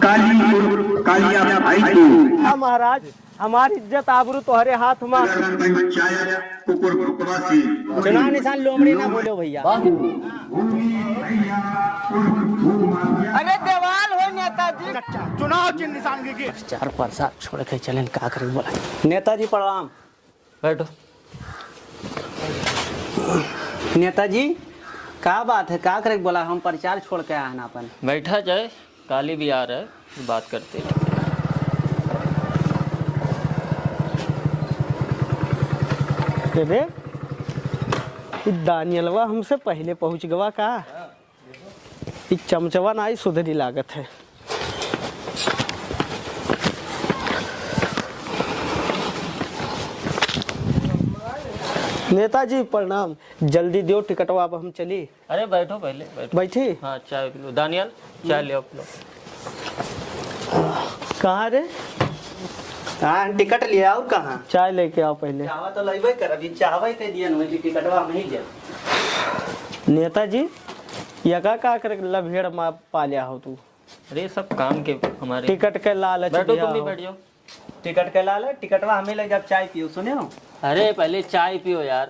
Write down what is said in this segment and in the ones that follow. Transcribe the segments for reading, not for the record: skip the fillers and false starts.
काली कालिया भाई तू महाराज हमारी इज्जत आबरू तुम्हारे हाथ में। चुनाव निशान लोमड़ी ना बोलो भैया। अरे देवाल हो नेताजी। चुनाव चिन्ह निशान के चार प्रसाद छोड़ के चले का करें बोला। नेताजी प्रणाम। बैठो। नेताजी का बात है का करे बोला हम प्रचार छोड़ के आए ना अपन। बैठा जाए काली भी आ रहा है बात करते हैं। रे दानियलवा हमसे पहले पहुंच गवा का। चमचवा ना सुधरी लागत है। नेताजी प्रणाम। जल्दी दो टिकटवा अब हम चली। अरे बैठो पहले बैठो। बैठी। हाँ चाय पी लो। दानियल चाय ले आप लो। कहाँ रे? हाँ टिकट ले आओ कहाँ। चाय लेके आओ पहले। चावा तो लेबे कर अभी चावल के दिया न टिकटवा नहीं दे। नेताजी यका का कर लभेड़ मा पालिया हो तू। अरे सब काम के हमारे टिकट के लालच बैठो दिया तुम भी हो। बैठ जाओ। टिकट के लाल टिकटवा हमें ले जब चाय पियो सुने हो। अरे पहले चाय पियो यार।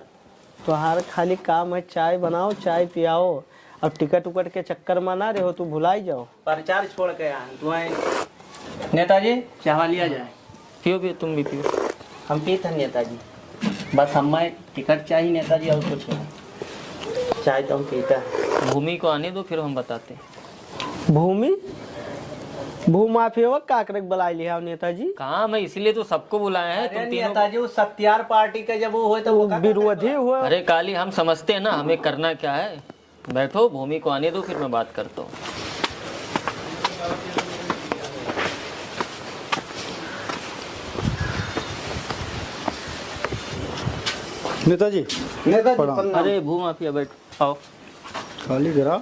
तुम्हारा खाली काम है चाय बनाओ चाय पियाओ। अब टिकट उकट के चक्कर में ना रहे हो तू भुलाई जाओ। प्रचार छोड़ के आए तुम्हें। नेताजी चावा लिया जाए। पियो पियो तुम भी पियो। हम पीते हैं नेताजी। बस हमें टिकट चाहिए नेताजी और कुछ नहीं। चाय तो हम पीते हैं। भूमि को आने दो फिर हम बताते हैं। भूमि भूमाफिया का करके बुला लिया हो नेताजी। कहाँ मैं इसीलिए तो सबको बुलाए हैं तुम तीनों। नेताजी वो सत्यार पार्टी के जब वो हुए तो वो विरोधी हुआ। अरे काली हम समझते हैं ना हमें करना क्या है। बैठो भूमि को आने दो फिर मैं बात करता हूँ। नेताजी नेताजी अरे भूमाफिया बैठो आओ। खाली गिरा।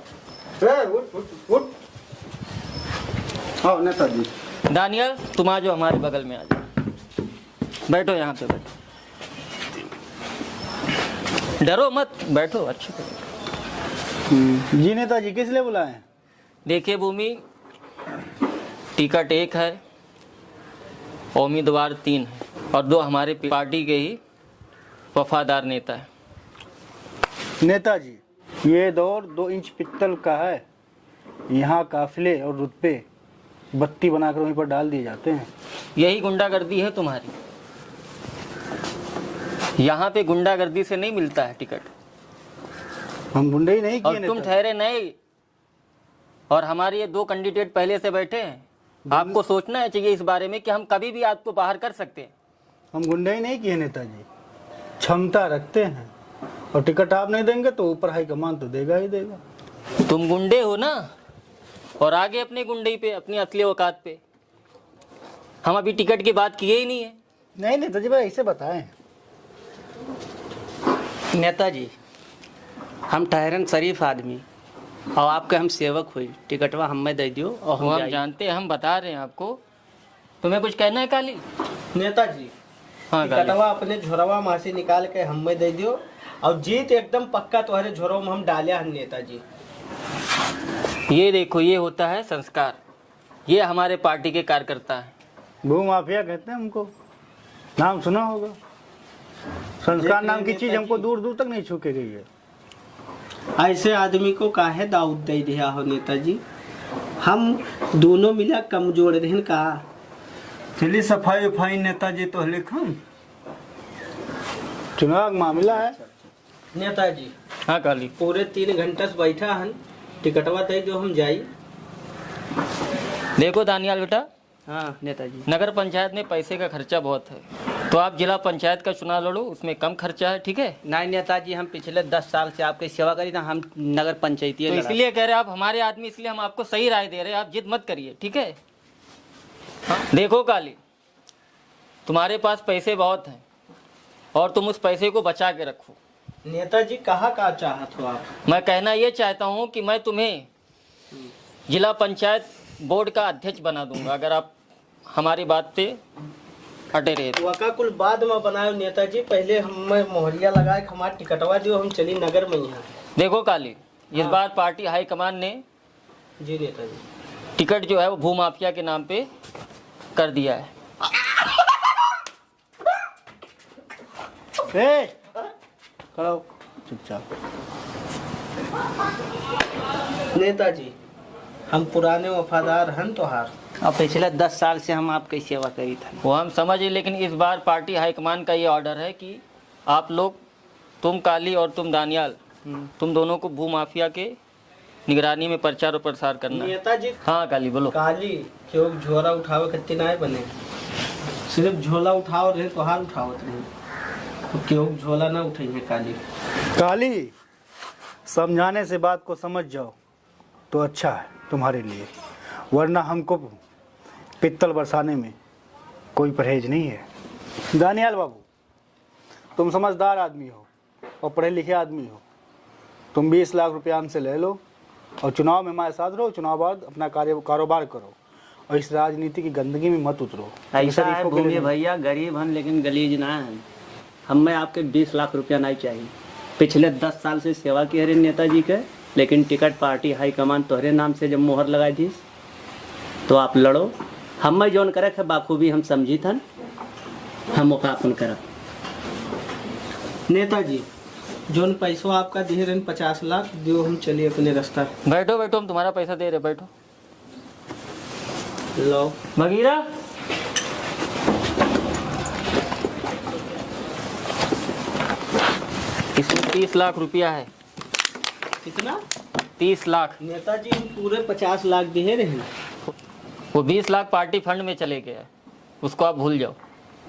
हाँ नेताजी। दानियल तुम आ जाओ हमारे बगल में आ जाओ। बैठो यहाँ पे बैठो। डरो मत बैठो अच्छे से। जी नेताजी किस लिए बुलाए हैं? देखिए भूमि टिकट एक है उम्मीदवार 3 है और 2 हमारे पार्टी के ही वफादार नेता है। नेताजी ये दौर 2 इंच पित्तल का है। यहाँ काफिले और रुतबे बत्ती बनाकर वहीं पर डाल दिए जाते हैं। यही गुंडागर्दी है तुम्हारी। यहाँ पे गुंडागर्दी से नहीं मिलता है टिकट। हम गुंडे ही नहीं और किए तुम नेताजी। ठहरे नहीं और हमारे ये 2 कैंडिडेट पहले से बैठे हैं। आपको सोचना है चाहिए इस बारे में कि हम कभी भी आपको बाहर कर सकते हैं। हम गुंडे ही नहीं किए नेताजी। क्षमता रखते हैं और टिकट आप नहीं देंगे तो ऊपर हाईकमान तो देगा ही देगा। तुम गुंडे हो ना और आगे अपने गुंडे पे अपनी असली औकात पे। हम अभी टिकट की बात किए ही नहीं है। नहीं नेताजी भाई ऐसे बताएं। नेताजी हम ठहरन शरीफ आदमी और आपके हम सेवक हुई। टिकटवा हमें दे दियो और वो हम जाइए। जानते हैं हम बता रहे हैं आपको। तुम्हें कुछ कहना है काली? नेताजी हाँ काली। टिकटवा अपने झोरवा में से निकाल के हमें दे दियो और जीत एकदम पक्का तुम्हारे झोरों में हम डालिया हैं नेताजी। ये देखो ये होता है संस्कार। ये हमारे पार्टी के कार्यकर्ता हैं। भू माफिया कहते हैं हमको। नाम सुना होगा। संस्कार नाम की चीज हमको दूर दूर तक नहीं छू के गई है। ऐसे आदमी को काहे दाऊद दे दिया हो नेताजी। हम दोनों मिला कमजोर रहन का। चलिए सफाई उफाई नेताजी तो लिखम। चुनाव का मामला है। नेताजी हाँ काली। पूरे 3 घंटे से बैठा हन। टिकटवा दे दो हम जाई। देखो दानियाल बेटा हाँ नेताजी। नगर पंचायत में पैसे का खर्चा बहुत है तो आप जिला पंचायत का चुनाव लड़ो उसमें कम खर्चा है। ठीक है। नहीं नेताजी हम पिछले 10 साल से आपकी सेवा करी था। हम नगर पंचायती तो इसलिए कह रहे हैं आप हमारे आदमी इसलिए हम आपको सही राय दे रहे हैं। आप जिद मत करिए ठीक है। हाँ देखो काली तुम्हारे पास पैसे बहुत हैं और तुम उस पैसे को बचा के रखो। नेताजी कहाँ का चाहत हो आप? मैं कहना ये चाहता हूँ कि मैं तुम्हें जिला पंचायत बोर्ड का अध्यक्ष बना दूंगा अगर आप हमारी बात पे अटे रहे तो। वका कुल बाद में बनायो नेताजी। पहले हमें मोहरिया लगाए हमारा टिकटवा दियो हम चली नगर में यहाँ। देखो काली इस बार पार्टी हाईकमान ने जी नेताजी टिकट जो है वो भूमाफिया के नाम पे कर दिया है। खड़ा हो चुपचाप। नेताजी हम पुराने वफादार हैं तोहार। और पिछले 10 साल से हम आपकी सेवा करी था। वो हम समझे, लेकिन इस बार पार्टी हाईकमान का ये ऑर्डर है कि आप लोग, तुम काली और तुम दानियाल, तुम दोनों को भूमाफिया के निगरानी में प्रचार और प्रसार करना है। नेताजी हाँ काली बोलो। काली क्यों झोला उठावे कत्ती ना बने, सिर्फ झोला उठाओ रहे तो हाथ उठावत रहे, तो क्यों झोला ना उठाई है काली। काली, समझाने से बात को समझ जाओ तो अच्छा है तुम्हारे लिए, वरना हमको पित्तल बरसाने में कोई परहेज नहीं है। दानियाल बाबू, तुम समझदार आदमी हो और पढ़े लिखे आदमी हो। तुम 20 लाख रुपया हमसे ले लो और चुनाव में हमारे साथ रहो। चुनाव बाद अपना कारोबार करो और इस राजनीति की गंदगी में मत उतरो। ऐसा है शरीफों के लिए भूमि भैया, गरीब हन लेकिन गलीज ना है। हमें आपके 20 लाख रुपया नहीं चाहिए। पिछले 10 साल से सेवा की है नेताजी के, लेकिन टिकट पार्टी हाईकमान तोहरे नाम से जब मोहर लगाई थी तो आप लड़ो। हमें जोन करे थे बाखूबी हम समझी थन, हम मुकापन करब। नेताजी जोन पैसों आपका दे रहे 50 लाख दियो, हम चलिए अपने रास्ता। बैठो बैठो, हम तुम्हारा पैसा दे रहे, बैठो। लो बगीरा, इसमें 30 लाख रुपया है। कितना? 30 लाख। नेताजी हम पूरे 50 लाख दे रहे हैं। वो 20 लाख पार्टी फंड में चले गया है, उसको आप भूल जाओ।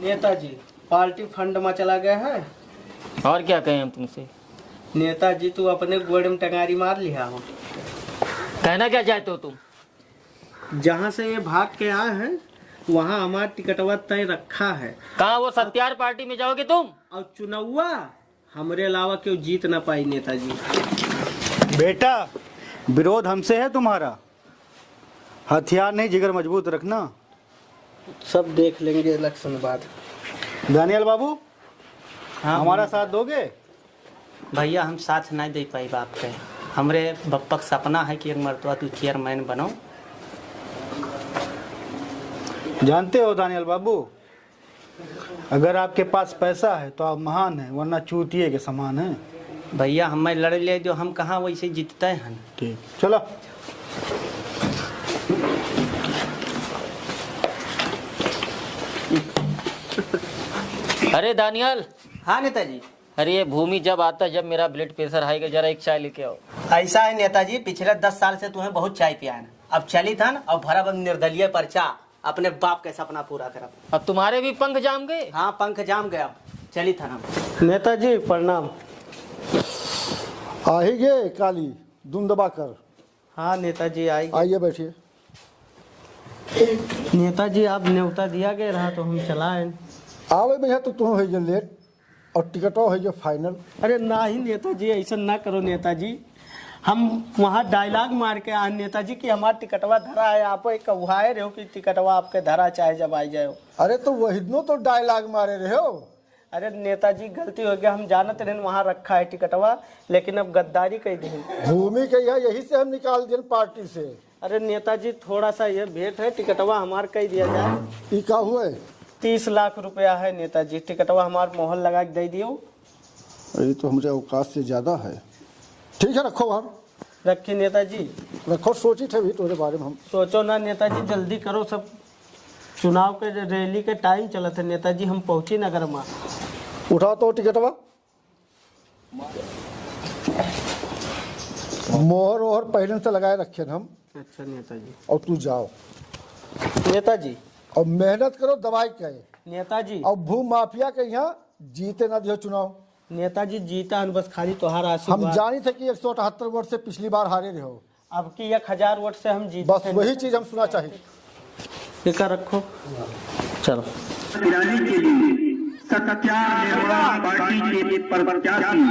नेताजी पार्टी फंड में चला गया है। और क्या कहें हम तुमसे। नेताजी तू अपने गोड़ में टंगारी मार लिया हो। कहना क्या चाहते हो तुम? जहाँ से ये भाग के आए हैं वहाँ हमारा टिकटवा तय रखा है। कहाँ वो सत्यार पार्टी में जाओगे तुम? और चुनावा हमरे अलावा क्यों जीत ना पाई नेताजी। बेटा, विरोध हमसे है तुम्हारा, हथियार नहीं, जिगर मजबूत रखना। सब देख लेंगे इलेक्शन बाद। दानियाल बाबू, हाँ हमारा साथ दोगे? भैया हम साथ नहीं दे पाई बाप के। हमरे बप्पा का सपना है कि एक मरतबा तू चेयरमैन बनो। जानते हो दानियाल बाबू, अगर आपके पास पैसा है तो आप महान हैं, वरना चूतिए के समान हैं। भैया हमें लड़ ले जो हम कहाँ वैसे जीतते हैं। ठीक, चलो। अरे दानियाल। हाँ नेताजी। अरे ये भूमि जब आता है, जब मेरा ब्लड प्रेशर हाई का, जरा एक चाय लेके आओ। ऐसा है नेताजी, पिछले 10 साल से तुम्हें बहुत चाय पिया है। अब चली था ना, अब भरा बंद निर्दलीय पर्चा, अपने बाप का सपना पूरा करब। अब तुम्हारे भी पंख जाम गए। हाँ पंख जाम गया, चली था ना। नेताजी प्रणाम। आ ही गए काली, दुम दबा कर। हाँ नेताजी आई। आइए बैठिए। नेताजी आप न्योता दिया गया रहा तो हम चलाए। आवे भैया तो तुम है लेट और टिकटो है फाइनल। अरे ना ही नेताजी, ऐसा ना करो नेताजी। हम वहाँ डायलॉग मार के आए नेताजी कि हमारा टिकटवा धरा है, आप एक कौहाए रहे हो कि टिकटवा आपके धरा चाहे जब आई जाए। अरे तो वही दिनों तो डायलॉग मारे रहे हो। अरे नेताजी गलती हो गया, हम जानते रहे वहाँ रखा है टिकटवा, लेकिन अब गद्दारी कर दी। भूमि के यही से हम निकाल दिए पार्टी से। अरे नेताजी थोड़ा सा ये भेंट है, टिकटवा हमार कह दिया जाए। ई का हुए? 30 लाख रुपया है नेताजी, टिकटवा हमार मोहर लगा के दे दियो। ये तो हमारे औकात से ज्यादा है। ठीक है, रखो वहाँ रखी नेताजी। रखो, सोची थे भी तुम्हारे बारे में हम। सोचो ना नेताजी, जल्दी करो, सब चुनाव के रैली के टाइम चला था नेताजी, हम पहुंची नगर में। उठाओ तो टिकटवा, मोहर ओहर पहले से लगाए रखे हम। अच्छा नेताजी। और तू जाओ नेताजी। और मेहनत करो दवाई के। नेताजी। और भू माफिया के यहाँ जीते ना दियो चुनाव। नेताजी जीता हन बस खाली तोहार हम आशीर्वाद। जानी थे कि 178 वोट से पिछली बार हारे रहे हो। अब की 1000 वोट से हम जीते बस थे। वही चीज हम सुना चाहिए। टिका रखो, चलो। गिराने के लिए सत्यार निर्माण पार्टी के प्रत्याशी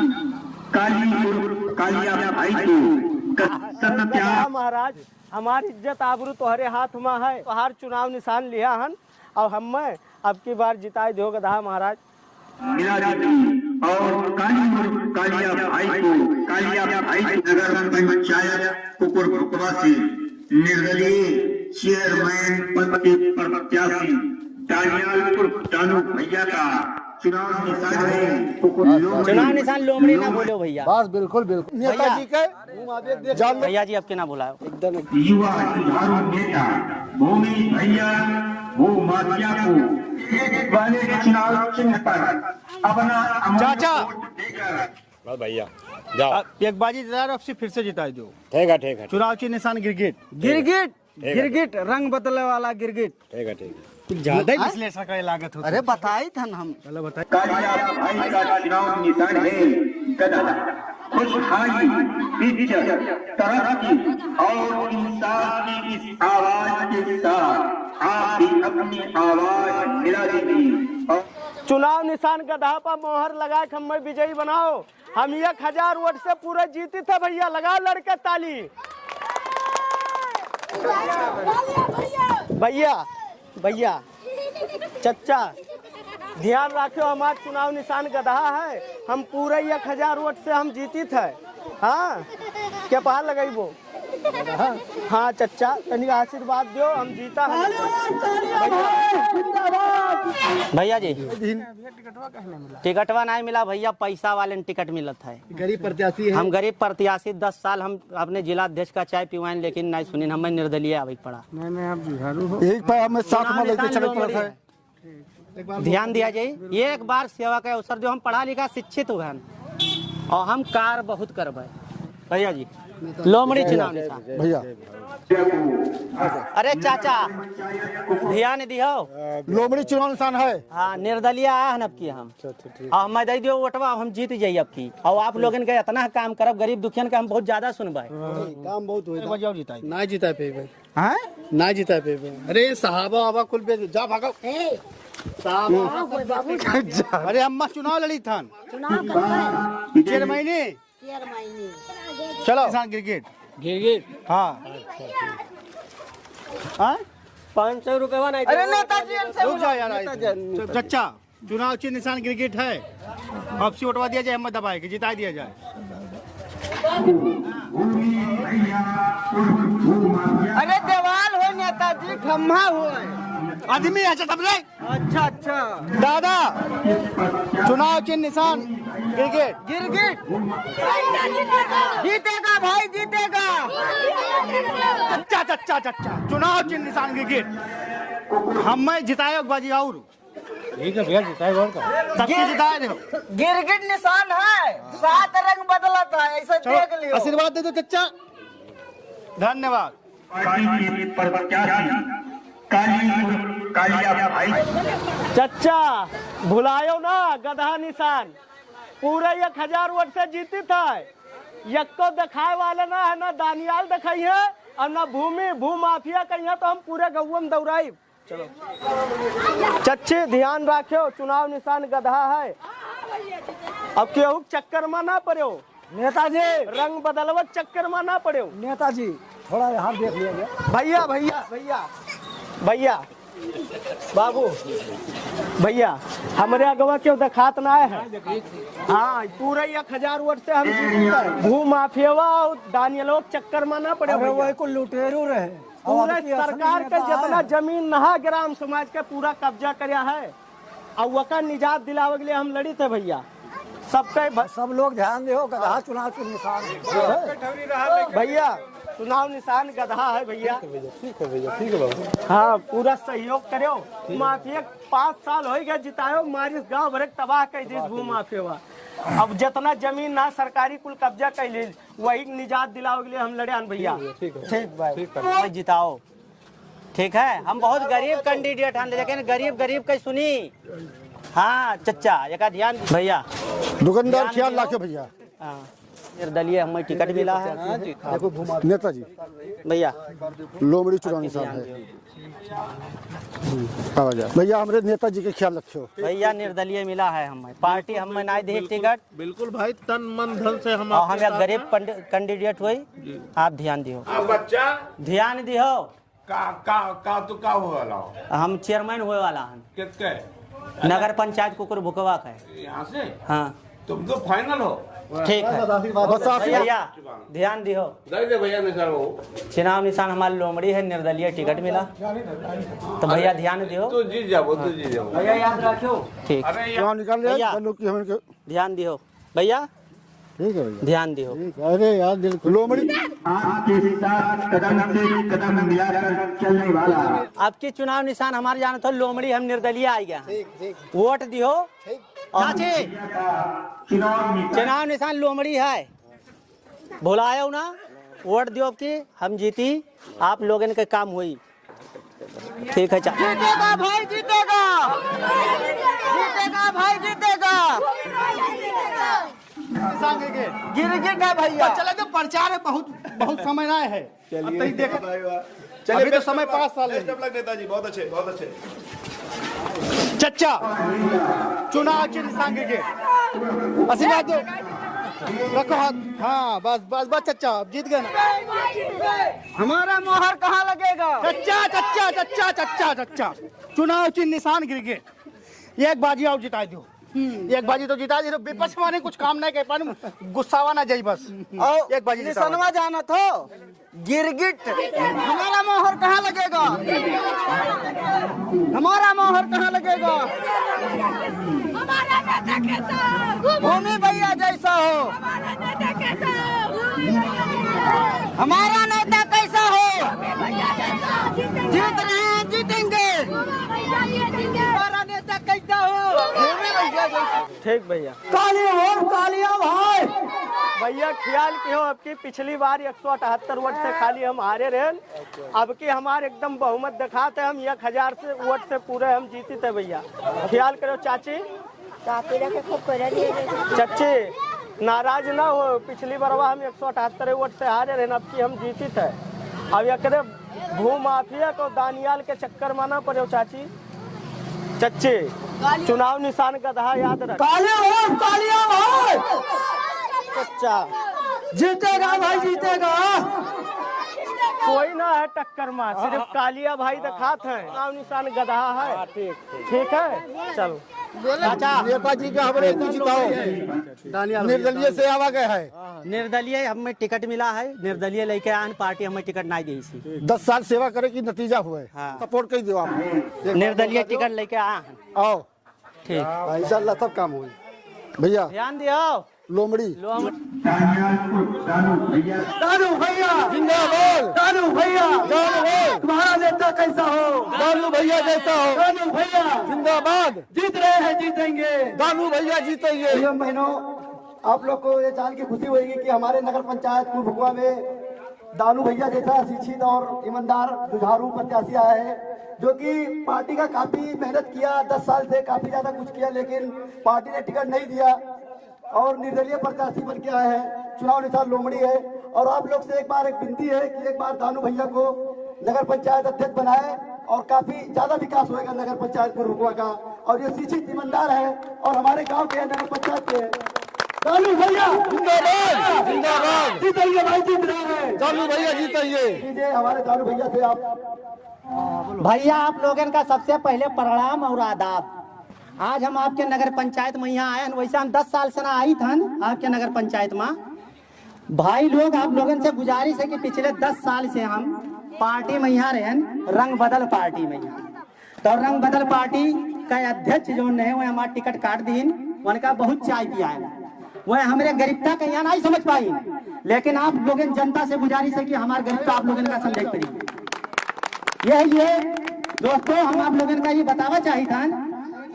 कालिया भाई को सत्यार। महाराज हमारी इज्जत आबरू तोहरे हाथ में है, तोहार चुनाव निशान लिया हन और हम अब की बार जिताए दो गधा महाराज। और कालिया भाई को नगर पंचायत कुकुरपुरा से निर्दलीय चेयरमैन पद के प्रत्याशी डानियालपुर टानू भैया का चुनाव निशान है। चुनाव निशान लोमड़ी ना बोलो भैया। बस बिल्कुल बिल्कुल नेताजी के जान भैया जी आपके ना बुलाओ। युवा जुझारू नेता भूमि भैया वो माफिया को एक वाले चुनाव चिन्ह पर अपना चाचा। देकर भैया जाओ एक बाजी दार आपसे फिर से जिता दो। ठीक है चुनाव चिन्ह निशान गिरगिट। गिरगिट रंग बदले वाला गिरगिट। ठीक है कुछ ज्यादा ही विश्लेषण का लागत होता है। अरे बताई था हम। चलो बताइए। कालिया भाई का चुनाव निशान है गदा। खुशहाली, इज्जत, तरक्की और इंसाफ की इस आवाज के साथ आप भी अपनी आवाज मिला दीजिए और चुनाव निशान गधा पर मोहर लगा के हमें विजयी बनाओ। हम 1000 वोट से पूरे जीते थे भैया। लगाओ लड़के ताली। भैया चचा ध्यान रखो, हमारा चुनाव निशान गधा है। हम पूरे 1000 वोट से हम जीती थे। हाँ क्या पहाड़ लगाई वो। हाँ चचा तनिक आशीर्वाद दो, हम जीता है। भैया जी टिकटवा नहीं मिला भैया, पैसा वाले ने टिकट मिलत है। गरीब प्रत्याशी है। हम गरीब प्रत्याशी 10 साल हम अपने जिला अध्यक्ष का चाय पिवाएं, लेकिन नहीं सुनी, हमें निर्दलीय आवे पड़ा। एक पर हमें साथ में लेके चले पड़ता है। ध्यान दिया जाए, ये एक बार सेवा का अवसर जो हम पढ़ा लिखा शिक्षित हुए और हम कार्य बहुत करबे। भैया जी लोमड़ी चुनाव निशान। भैया अरे चाचा ध्यान दियो। लोमड़ी चुनाव निशान है। हाँ निर्दलीय आया है अब की हम। और मैं दे दियो वोटवा, हम जीत जाइए अब की। और आप लोगन के इतना काम करब, गरीब दुखियन का हम बहुत ज्यादा सुनबे। काम बहुत हुआ। बजाओ जिताई। ना जीता पे भाई। हैं? ना जीता पे भाई। अरे साहबा आबा कुल पे जा भागो। अरे अम्मा चुनाव लड़ी थान। चेयरमैन चलो निशान गिरगिट। हाँ 500 रुपए नहीं। अरे नेताजी रुक जाओ यार। चचा चुनाव चिन्ह निशान गिरगिट है। अब से उठवा दिया जाए, हिम्मत दबाए के जिता दिया जाए। अरे देवाल हो नेताजी, खम्भा हो। आदमी अच्छा तब रे। अच्छा दादा चुनाव चिन्ह निशान गिरगिट। जीतेगा भाई, जीतेगा। चचा चुनाव चिन्ह निशान गिरगिट। हमें जिताए बाजी और ठीक है भैया जिताए और का सबके जिताए देखो। गिरगिट निशान है, 7 रंग बदलता है, ऐसा देख लियो। आशीर्वाद दे दो चचा। धन्यवाद। पार्टी के प्रत्याशी कालिया भाई। चचा भुलायो ना, गधा निशान पूरे 1000 वोट से जीती था। यक्को दिखाए वाले ना है, ना दानियाल दिखाई है और ना भू माफिया कही है। तो हम पूरे गौवा में दौड़ाई। चलो चच्चे ध्यान रखो, चुनाव निशान गधा है। अब केहू चक्कर में ना पड़ो नेताजी। रंग बदलवत चक्कर में ना पड़ो नेताजी। थोड़ा यहाँ देख लिया भैया बाबू भैया हमारे अगवा क्यों दिखात ना है। हाँ पूरे 1000 वोट से हम भू माफियावा और दानियालों चक्कर में ना पड़े। वही को लुटेरू रहे। पूरे सरकार के जितना जमीन नहा ग्राम समाज के पूरा कब्जा कराया है और वका निजात दिलावे के लिए हम लड़ी थे भैया। सब लोग ध्यान दो, गधा चुनाव चिन्ह निशान भैया। चुनाव निशान गधा है भैया। ठीक है भैया। हाँ पूरा सहयोग करो। माफिया 5 साल हो गए जितायो, मारिस गांव भर तबाह कर दी भू माफिया। अब जितना जमीन ना सरकारी कुल कब्जा कर ली, वही निजात दिलाओ के लिए हम लड़े भैया। ठीक भाई जिताओ। ठीक है, हम बहुत गरीब कैंडिडेट हैं, लेकिन गरीब कहीं सुनी। हाँ चचा एक ध्यान भैया। दुकानदार ख्याल रखे भैया। निर्दलीय हमें टिकट मिला है। नेताजी भैया लोमड़ी चुनाव निशान है। भैया हमारे नेताजी के ख्याल रखो। भैया निर्दलीय मिला है हमें, पार्टी हमें नहीं दी टिकट। बिल्कुल भाई, तन मन धन से हम और हम गरीब कैंडिडेट हुई। आप ध्यान दियो बच्चा, ध्यान दियो। का हुआ हम चेयरमैन हुए वाला हैं किसके? नगर पंचायत कुकुर भुकवा का है। यहाँ से हाँ तुम तो फाइनल हो। ठीक है बस आप भैया ध्यान दियो। भैया निशान वो चुनाव निशान हमारी लोमड़ी है, निर्दलीय टिकट मिला तो भैया ध्यान दियो। तो जीत जाओ, तो जीत जाओ। भैया याद रखो। ठीक चुनाव निकाल लिया भैया। चलो कि हमें ध्यान दियो भैया, ठीक है भैया, ध्यान दियो। ठीक है। अरे यार दिल लोमड़ी आपके साथ कदम से कदम मिलाकर चलने वाला आपकी चुनाव निशान हमारे जाना था लोमड़ी, हम निर्दलीय आ गया। वोट दियो। चाची चुनाव निशान लोमड़ी है, भुलायो ना, वोट दियो कि हम जीती, आप लोगन के काम हुई। ठीक है चाचा। जीतेगा भाई, जीतेगा, जीतेगा भाई, जीतेगा। गिरगिट है भैया। चले तो प्रचार है, बहुत बहुत समय ना है। चलिए देखो, अभी तो समय 5 साल है। नेताजी बहुत अच्छे, बहुत अच्छे। चच्चा चुनाव के निशान गिरगिट आशीर्वाद दो, रखो हाथ। हाँ बस बस बस चच्चा जीत गए ना। हमारा मोहर कहाँ लगेगा? चच्चा चच्चा चच्चा चच्चा चच्चा चुनाव चिन्ह निशान गिरगिट। एक बाजी और जिता दो, एक बाजी तो जिता दी। विपक्ष वाले कुछ काम नहीं कर पाए, गुस्सावा ना जाई बस। एक बाजी निशानवा जाना तो गिरगिट। हमारा मोहर कहाँ लगेगा? हमारा मोहर कहाँ लगेगा? भूमि भैया जैसा हो, हमारा नेता कैसा हो? जीत रहे हैं, जीतेंगे। हमारा नेता कैसा हो? भूमि भैया जैसा। ठीक भैया। कालिया हो, कालिया भाई। भैया ख्याल की हो, अब की पिछली बार 178 वोट से खाली हम हारे रहे, अब की हमारे एकदम बहुमत दिखाते, हम 1000 से वोट से पूरे हम जीते थे भैया। ख्याल करो चाची, चाची नाराज ना हो, पिछली बार हम 178 वोट से हारे रहे, अब की हम जीते थे। अब एकरे भू माफिया को दानियाल के चक्कर माना पड़े चाची। चच्चे चुनाव निशान गधा याद रख। कालिया भाई, चच्चा जीतेगा भाई, जीतेगा। कोई ना है टक्कर मार, सिर्फ कालिया भाई दिखात है। चुनाव निशान गधा है। ठीक है चलो। नेताजी का हमारे को जिताओ, निर्दलीय से आवा गया है। निर्दलीय हमें टिकट मिला है, निर्दलीय लेके आन, पार्टी हमें टिकट नहीं दी थी। 10 साल सेवा करे की नतीजा हुआ है। हाँ। सपोर्ट कर दो आप, निर्दलीय टिकट लेके आ। आओ ठीक, इंशाल्लाह सब काम हुई। भैया ध्यान दियो। लोमड़ी दानू भैया जिंदाबाद, दानू भैया जिंदाबाद, तुम्हारा नेता कैसा हो? दानू भैया जैसा हो, दानू भैया जिंदाबाद, जीत रहे हैं, जीतेंगे। दानू भैया जीतेंगे। बहनों, आप लोग को ये जान के खुशी होगी कि हमारे नगर पंचायत कुरभुआ में दानू भैया जैसा शिक्षित और ईमानदार जुझारू प्रत्याशी आया है, जो कि पार्टी का काफी मेहनत किया, 10 साल से काफी ज्यादा कुछ किया, लेकिन पार्टी ने टिकट नहीं दिया और निर्दलीय प्रत्याशी बन के आए हैं। चुनाव निशान लोमड़ी है और आप लोग से एक बार एक विनती है कि एक बार दानू भैया को नगर पंचायत अध्यक्ष बनाए और काफी ज्यादा विकास होगा नगर पंचायत कुरभुआ का। और ये शिक्षित ईमानदार है और हमारे गांव के नगर पंचायत के दानू भैया जिंदाबाद, जिंदाबाद, जीतेंगे भाई, जीत रहे हैं। दानू भैया जीतेंगे। कीजिए हमारे दानू भैया से आप। भैया आप लोगन का सबसे पहले प्रणाम और आदाब। आज हम आपके नगर पंचायत में यहाँ आए हैं, वैसे हम 10 साल से ना आई थन आपके नगर पंचायत में। भाई लोग आप लोगन से गुजारिश है कि पिछले 10 साल से हम पार्टी में यहाँ रहे, रंग बदल पार्टी में। तो रंग बदल पार्टी का अध्यक्ष जो है वह हमारा टिकट काट दीन, उनका बहुत चाय पिया है, वह हमारे गरीबता का यहाँ नहीं समझ पाई। लेकिन आप लोगन जनता से गुजारिश है कि हमारे गरीबता आप लोगन का समझ करिए। ये दोस्तों हम आप लोगन का ये बतावा चाहिए था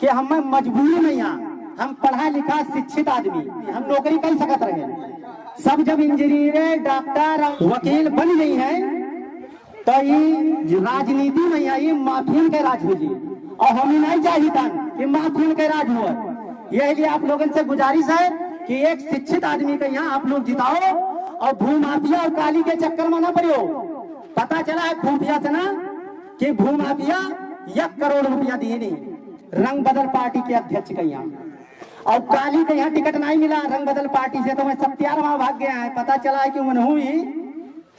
कि हम मजबूरी में यहाँ, हम पढ़ा लिखा शिक्षित आदमी, हम नौकरी कर सकत रहे। सब जब इंजीनियर, डॉक्टर, वकील बन गई है तो ये राजनीति में यहाँ ये माफियन के राज हो जी, और हमें नहीं चाहिए था कि माफियन के राज हो। यही लिए आप लोगों से गुजारिश है कि एक शिक्षित आदमी को यहाँ आप लोग जिताओ और भू माफिया और काली के चक्कर में ना पड़ो। पता चला है खुफिया से ना कि भू माफिया 1 करोड़ रुपया दिए नहीं रंग बदल पार्टी के अध्यक्ष का यहाँ, और काली का यहाँ टिकट नहीं मिला रंग बदल पार्टी से, तो मैं 77वां भाग गया है। पता चला है कि उन्होंने ही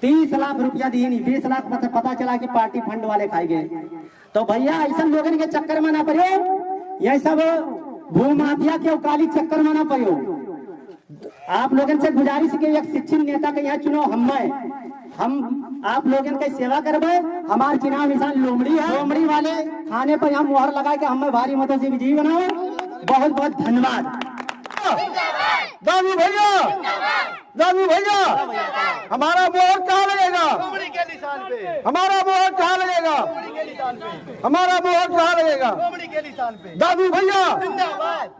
30 लाख रुपया दिए नहीं, 20 लाख पता चला कि पार्टी फंड वाले खाए गए। तो भैया ऐसा लोगों के चक्कर में ना पड़ो, यह सब भू माफिया के काली चक्कर में ना पड़ो। आप लोगों से गुजारिश के एक शिक्षित नेता के यहाँ चुनो हम आप लोगों की सेवा करबे। हमारे चुनाव निशान लोमड़ी है। लोमड़ी वाले खाने पर यहाँ मुहर लगा के हमें भारी मतों से विजयी बनाओ। बहुत बहुत धन्यवाद। दादू भैया, दादू भैया, हमारा मोहर कहाँ लगेगा? हमारा मोहर कहाँ लगेगा? हमारा मोहर कहाँ लगेगा? दादू भैया,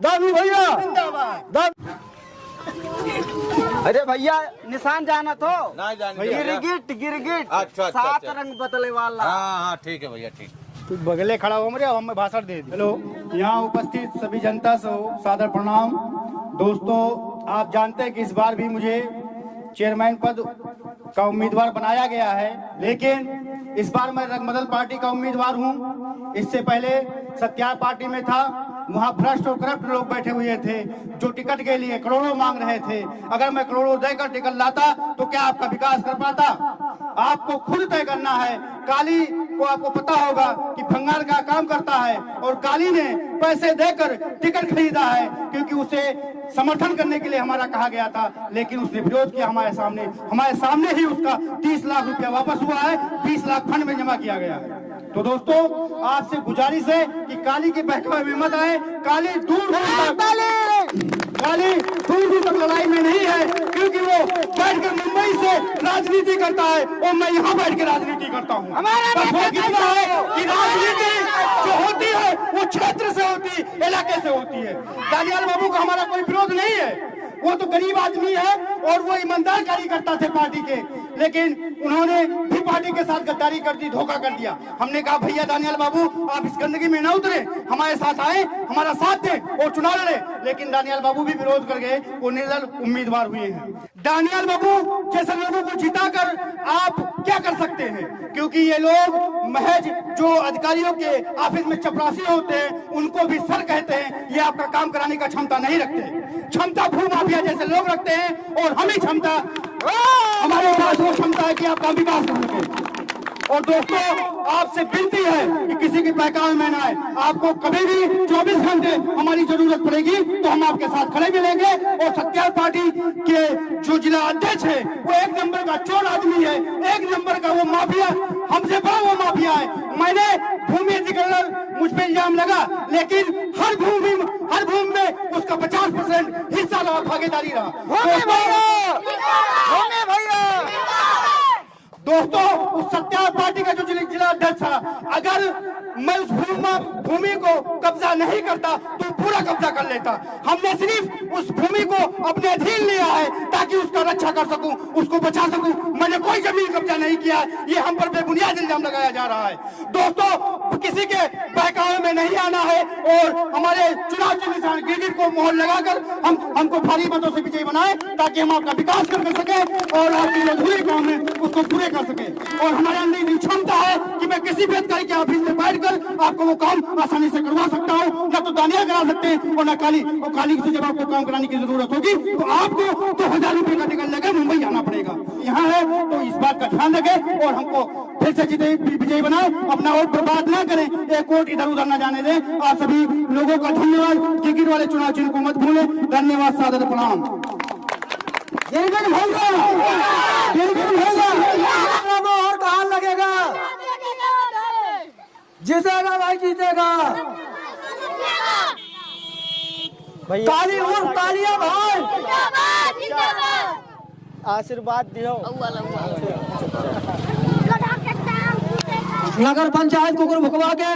दादू भैया, अरे भैया निशान जाना तो गिरगिट गिरगिट। अच्छा, 7 रंग बदले वाला। हाँ ठीक है भैया, ठीक। तू बगले खड़ा हो मेरे, अब हमें भाषण दे दी। हेलो, यहाँ उपस्थित सभी जनता से सादर प्रणाम। दोस्तों, आप जानते हैं कि इस बार भी मुझे चेयरमैन पद का उम्मीदवार बनाया गया है, लेकिन इस बार मैं रंगबदल पार्टी का उम्मीदवार हूं। इससे पहले सत्यार पार्टी में था, वहां भ्रष्ट और करप्ट लोग बैठे हुए थे जो टिकट के लिए करोड़ों मांग रहे थे। अगर मैं करोड़ों देकर टिकट लाता तो क्या आपका विकास कर पाता? आपको खुद तय करना है। काली को आपको पता होगा कि भंगार का काम करता है और काली ने पैसे देकर टिकट खरीदा है क्योंकि उसे समर्थन करने के लिए हमारा कहा गया था, लेकिन उसने विरोध किया। हमारे सामने ही उसका 30 लाख रुपया वापस हुआ है, 20 लाख फंड में जमा किया गया है। तो दोस्तों, आपसे गुजारिश है कि काली के बहकावे में मत आए। काली दूर तक लड़ाई में नहीं है, क्योंकि वो बैठकर मुंबई से राजनीति करता है और मैं यहाँ बैठ के राजनीति करता हूँ। बस वो कितना है कि राजनीति जो होती है वो क्षेत्र से होती, इलाके से होती है। दानियाल बाबू का हमारा कोई विरोध नहीं है, वो तो गरीब आदमी है और वो ईमानदार कार्यकर्ता थे पार्टी के, लेकिन उन्होंने भी पार्टी के साथ गद्दारी कर दी, धोखा कर दिया। हमने कहा भैया दानियाल बाबू आप इस गंदगी में न उतरे, हमारे साथ आए, हमारा साथ दें और चुनाव लड़े, लेकिन दानियाल बाबू भी विरोध कर गए, वो निर्दल उम्मीदवार हुए हैं। दानियाल बाबू जैसे लोगों को जिताकर आप क्या कर सकते हैं? क्योंकि ये लोग महज जो अधिकारियों के ऑफिस में चपरासी होते हैं उनको भी सर कहते हैं, ये आपका काम कराने का क्षमता नहीं रखते। क्षमता भूमाफिया जैसे लोग रखते हैं और हमें क्षमता, हमारे पास वो क्षमता है कि आपका विकास कर सके। और दोस्तों, आपसे विनती है कि किसी के बहकावे में न आए। आपको कभी भी 24 घंटे हमारी जरूरत पड़ेगी तो हम आपके साथ खड़े मिलेंगे। और सत्यार पार्टी के जो जिला अध्यक्ष है वो 1 नंबर का चोर आदमी है, 1 नंबर का वो माफिया, हमसे बड़ा वो माफिया है। मैंने भूमि अधिग्रहण मुझ पे इल्जाम लगा, लेकिन हर भूमि में उसका 50% हिस्सा रहा, भागीदारी रहा। दोस्तों, उस सत्यार पार्टी का जो जिला अध्यक्ष था, अगर मैं उस भूमि को कब्जा नहीं करता तो पूरा कब्जा कर लेता। हमने सिर्फ उस भूमि को अपने अधीन लिया है ताकि उसका रक्षा कर सकूं, उसको बचा सकूं। मैंने कोई जमीन कब्जा नहीं किया, ये हम पर बेबुनियाद इल्जाम लगाया जा रहा है। दोस्तों, किसी के बहकावे में नहीं आना है और हमारे चुनाव के निशान गिरगिट को मोहर लगाकर हमको भारी मतों से विजयी बनाए ताकि हम आपका विकास कर सके और आपके अधूरे काम है उसको पूरे कर सके। और हमारे अंदर इतनी क्षमता है कि मैं किसी भी अधिकारी के ऑफिस में बैठकर आपको वो काम आसानी से करवा सकता हूँ। न तो दानियाल करा सकते हैं और न काली। और काली से जब आपको काम कराने की जरूरत होगी तो आपको 2000 रुपए का टिकट लेकर मुंबई आना पड़ेगा। यहाँ है तो इस बात का ध्यान रखें और हमको फिर से विजयी बनाए। अपना वोट बर्बाद न करें, एक वोट इधर उधर न जाने दें। आप सभी लोगों का धन्यवाद। गिरगिट वाले चुनाव चिन्ह को मत भूलें। धन्यवाद, सादर प्रणाम। मोहर कहाँ लगेगा? जीतेगा भाई, जीतेगा। काली और तालियां भाई, आशीर्वाद दियो। नगर पंचायत कुकुर भुकवा के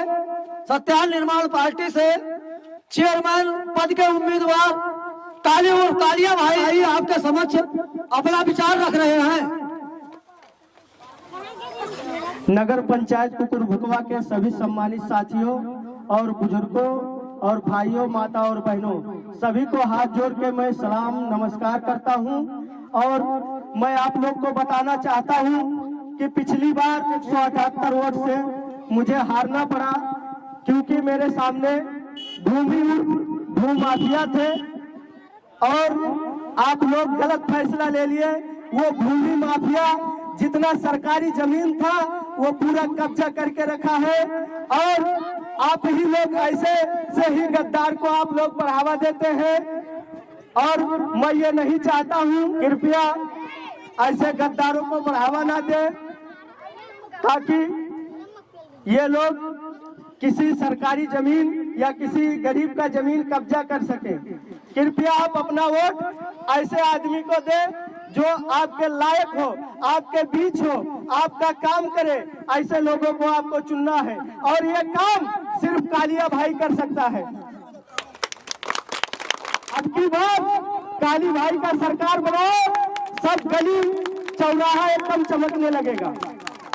सत्यान निर्माण पार्टी से चेयरमैन पद के उम्मीदवार काली और तालियां भाई आपके समक्ष अपना विचार रख रहे हैं। नगर पंचायत कुकुर भुकवा के सभी सम्मानित साथियों और बुजुर्गों और भाइयों, माता और बहनों, सभी को हाथ जोड़ के मैं सलाम नमस्कार करता हूं। और मैं आप लोग को बताना चाहता हूं कि पिछली बार 178 वोट से मुझे हारना पड़ा, क्योंकि मेरे सामने भूमाफिया थे और आप लोग गलत फैसला ले लिए। वो भूमि माफिया जितना सरकारी जमीन था वो पूरा कब्जा करके रखा है और आप ही लोग ऐसे से ही गद्दार को आप लोग बढ़ावा देते हैं। और मैं ये नहीं चाहता हूँ, कृपया ऐसे गद्दारों को बढ़ावा ना दे ताकि ये लोग किसी सरकारी जमीन या किसी गरीब का जमीन कब्जा कर सके। कृपया आप अपना वोट ऐसे आदमी को दें जो आपके लायक हो, आपके बीच हो, आपका काम करे। ऐसे लोगों को आपको चुनना है और ये काम सिर्फ कालिया भाई कर सकता है। अब की बार काली भाई का सरकार बनाओ, सब गली चौराहा एकदम चमकने लगेगा।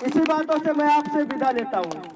इसी बातों से मैं आपसे विदा लेता हूँ।